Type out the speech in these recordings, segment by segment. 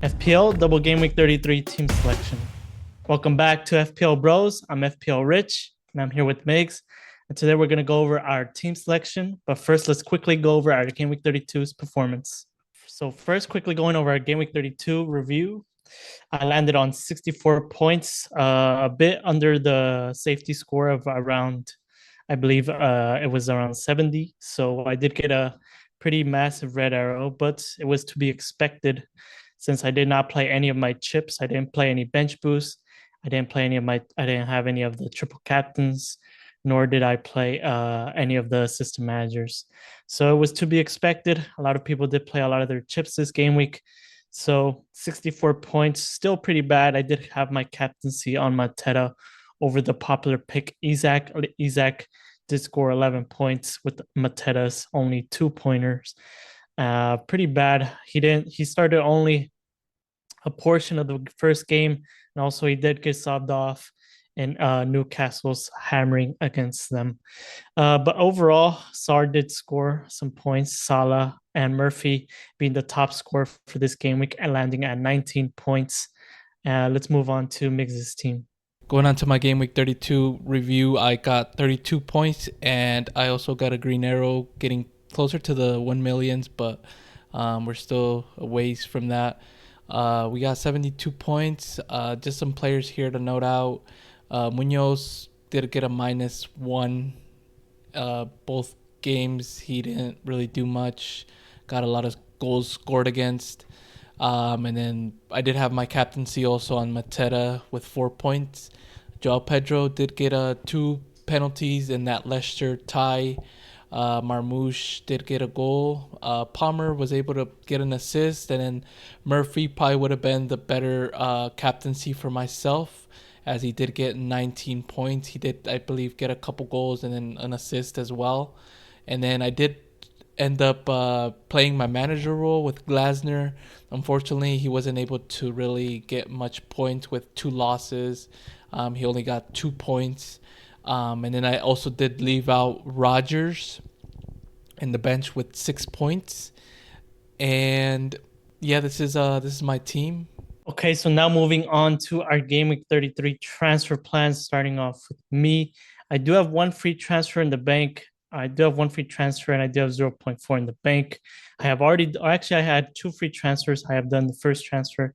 FPL Double Game Week 33 team selection. Welcome back to FPL Bros. I'm FPL Rich and I'm here with MIGS. And today we're going to go over our team selection. But first, let's quickly go over our Game Week 32's performance. So, first, quickly going over our Game Week 32 review. I landed on 64 points, a bit under the safety score of around, I believe it was around 70. So, I did get a pretty massive red arrow, but it was to be expected since I did not play any of my chips. I didn't play any bench boosts. I didn't have any of the triple captains, nor did I play any of the system managers. So it was to be expected. A lot of people did play a lot of their chips this game week. So 64 points, still pretty bad. I did have my captaincy on Mateta over the popular pick Isaac. Isaac did score 11 points with Mateta's only 2 pointers. Pretty bad. He started only a portion of the first game, and also he did get subbed off in Newcastle's hammering against them. But overall, Sar did score some points. Salah and Murphy being the top scorer for this game week and landing at 19 points. Let's move on to Miggs's team. Going on to my game week 32 review, I got 32 points and I also got a green arrow, getting closer to the 1 millions, but we're still a ways from that. We got 72 points. Just some players here to note out. Munoz did get a -1. Both games he didn't really do much. Got a lot of goals scored against. And then I did have my captaincy also on Mateta with 4 points. Joao Pedro did get 2 penalties in that Leicester tie. Marmouche did get a goal. Palmer was able to get an assist, and then Murphy probably would have been the better captaincy for myself, as he did get 19 points. He did, I believe, get a couple goals and then an assist as well. And then I did end up playing my manager role with Glasner. Unfortunately, he wasn't able to really get much points with 2 losses. He only got 2 points. And then I also did leave out Rogers in the bench with 6 points. And yeah, this is my team. Okay, so now moving on to our Game Week 33 transfer plans, starting off with me. I do have one free transfer in the bank. I do have one free transfer and I do have 0.4 in the bank. I had 2 free transfers. I have done the first transfer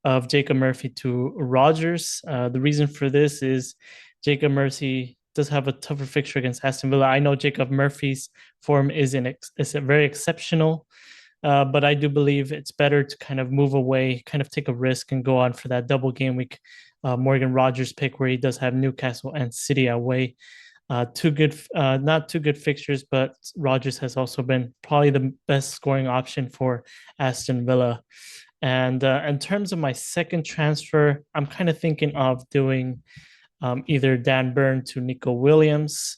of Jacob Murphy to Rogers. The reason for this is Jacob Murphy does have a tougher fixture against Aston Villa. I know Jacob Murphy's form is very exceptional, but I do believe it's better to kind of move away, kind of take a risk and go on for that double game week Morgan Rogers pick where he does have Newcastle and City away. Not too good fixtures, but Rogers has also been probably the best scoring option for Aston Villa. And in terms of my second transfer, I'm kind of thinking of doing either Dan Burn to Nico Williams,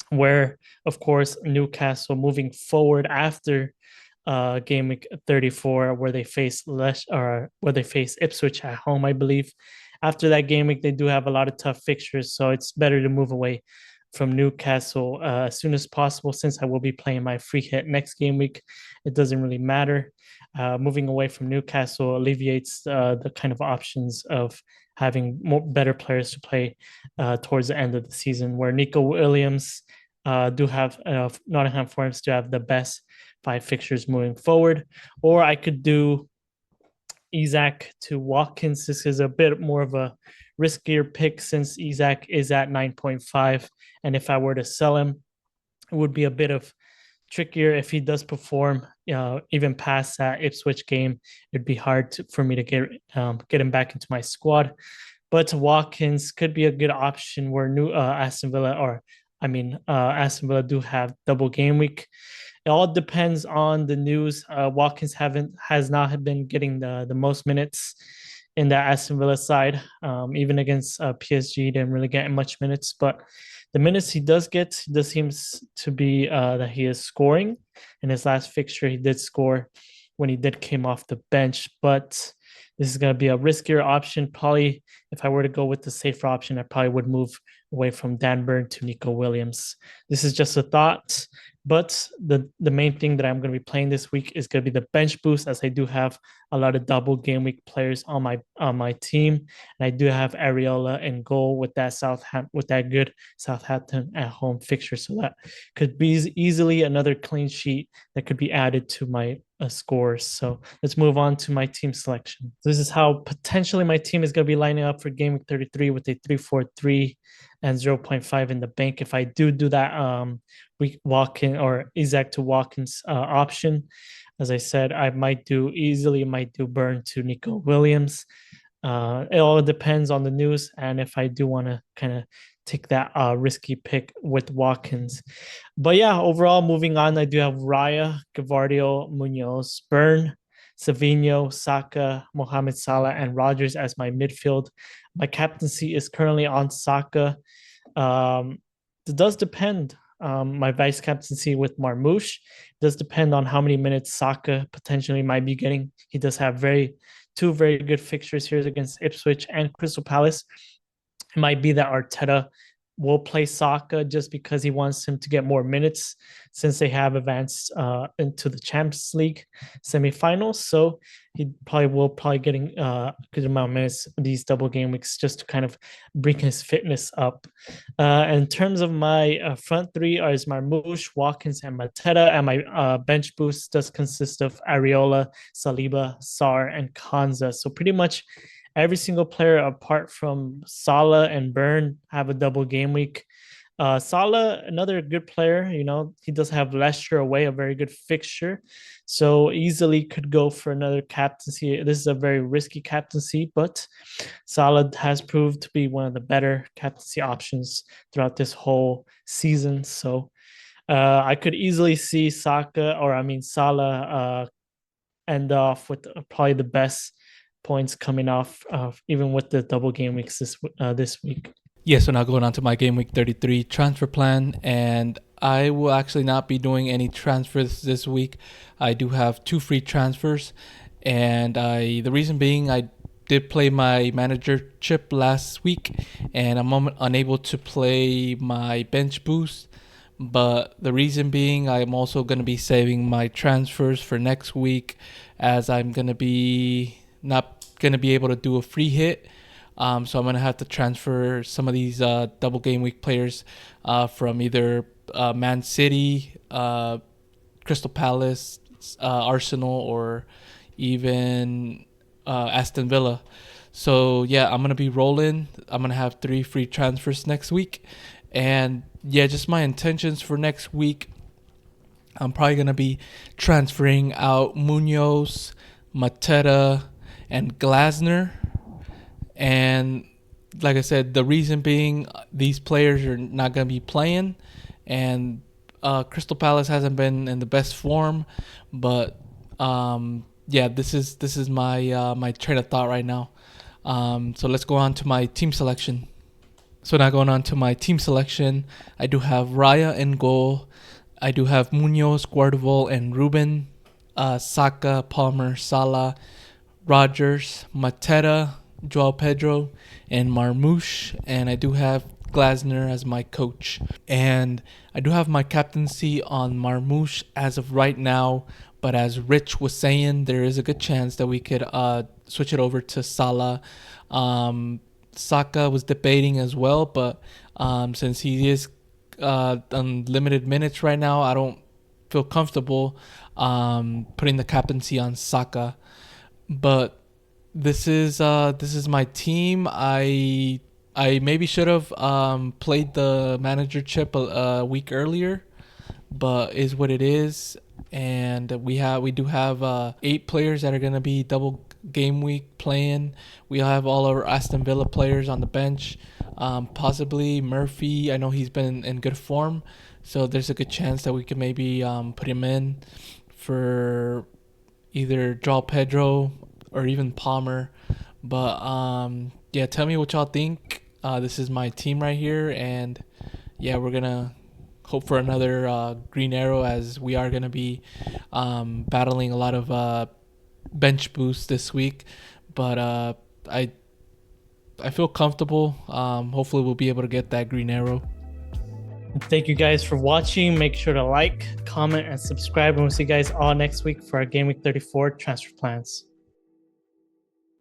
where, of course, Newcastle moving forward after game week 34, where they face Ipswich at home, I believe. After that game week, they do have a lot of tough fixtures, so it's better to move away from Newcastle as soon as possible. Since I will be playing my free hit next game week, it doesn't really matter. Moving away from Newcastle alleviates the kind of options of having better players to play towards the end of the season, where Nico Williams do have Nottingham Forest to have the best 5 fixtures moving forward. Or I could do Isaac to Watkins. This is a bit more of a riskier pick since Isaac is at 9.5. And if I were to sell him, it would be a bit of trickier if he does perform even past that Ipswich game. It'd be hard for me to get him back into my squad. But Watkins could be a good option where Aston Villa do have double game week. It all depends on the news. Watkins has not been getting the most minutes in the Aston Villa side. Even against PSG, didn't really get much minutes. But the minutes he does get, does seems to be that he is scoring. In his last fixture, he did score when he did came off the bench. But this is going to be a riskier option. Probably, if I were to go with the safer option, I probably would move away from Dan Burn to Nico Williams. This is just a thought. But the main thing that I'm going to be playing this week is going to be the bench boost, as I do have a lot of double game week players on my team, and I do have Areola in goal with that good Southampton at home fixture, so that could be easily another clean sheet that could be added to my scores. So let's move on to my team selection. This is how potentially my team is going to be lining up for game week 33 with a 3-4-3 and 0.5 in the bank. If I do that week walk-in or Isaac to walk-ins option, as I said, I might do Burn to Nico Williams. It all depends on the news and if I do want to kind of take that risky pick with Watkins. But yeah, overall, moving on, I do have Raya, Gavardio, Munoz, Burn, Savinho, Saka, Mohamed Salah, and Rogers as my midfield. My captaincy is currently on Saka. It does depend. My vice captaincy with Marmoush does depend on how many minutes Saka potentially might be getting. He does have two very good fixtures here against Ipswich and Crystal Palace. It might be that Arteta will play Saka just because he wants him to get more minutes since they have advanced into the Champions League semifinals. So he will getting a good amount of minutes these double game weeks just to kind of bring his fitness up. In terms of my front three is Marmoush, Watkins, and Mateta, and my bench boost does consist of Areola, Saliba, Sar, and Kanza. So pretty much every single player apart from Salah and Burn have a double game week. Salah, another good player, he does have Leicester away, a very good fixture. So easily could go for another captaincy. This is a very risky captaincy, but Salah has proved to be one of the better captaincy options throughout this whole season. So I could easily see Salah end off with probably the best points coming off, even with the double game weeks this week. Yeah, so now going on to my game week 33 transfer plan, and I will actually not be doing any transfers this week. I do have 2 free transfers, and the reason being I did play my manager chip last week, and I'm unable to play my bench boost. But the reason being, I'm also going to be saving my transfers for next week, as I'm going to be not going to be able to do a free hit. So I'm going to have to transfer some of these double game week players from either Man City, Crystal Palace, Arsenal, or even Aston Villa. So yeah, I'm going to be rolling. I'm going to have 3 free transfers next week. And yeah, just my intentions for next week. I'm probably going to be transferring out Munoz, Mateta, and Glasner. And like I said, the reason being these players are not going to be playing, and Crystal Palace hasn't been in the best form. But yeah, this is my my train of thought right now. So let's go on to my team selection. So now going on to my team selection, I do have Raya in goal. I do have Munoz, Guardiola, and Ruben, Saka, Palmer, Salah, Rogers, Mateta, Joao Pedro, and Marmoush. And I do have Glasner as my coach. And I do have my captaincy on Marmoush as of right now. But as Rich was saying, there is a good chance that we could switch it over to Salah. Saka was debating as well, but since he is on limited minutes right now, I don't feel comfortable putting the captaincy on Saka. But this is my team. I maybe should have played the manager chip a week earlier, but is what it is. And we do have 8 players that are gonna be double game week playing. We have all our Aston Villa players on the bench. Possibly Murphy. I know he's been in good form, so there's a good chance that we could maybe put him in for either Joao Pedro or even Palmer. But yeah, tell me what y'all think. This is my team right here, and yeah, we're gonna hope for another green arrow, as we are gonna be battling a lot of bench boosts this week. But I feel comfortable. Hopefully we'll be able to get that green arrow. And thank you guys for watching. Make sure to like, comment, and subscribe. And we'll see you guys all next week for our Game Week 34 transfer plans.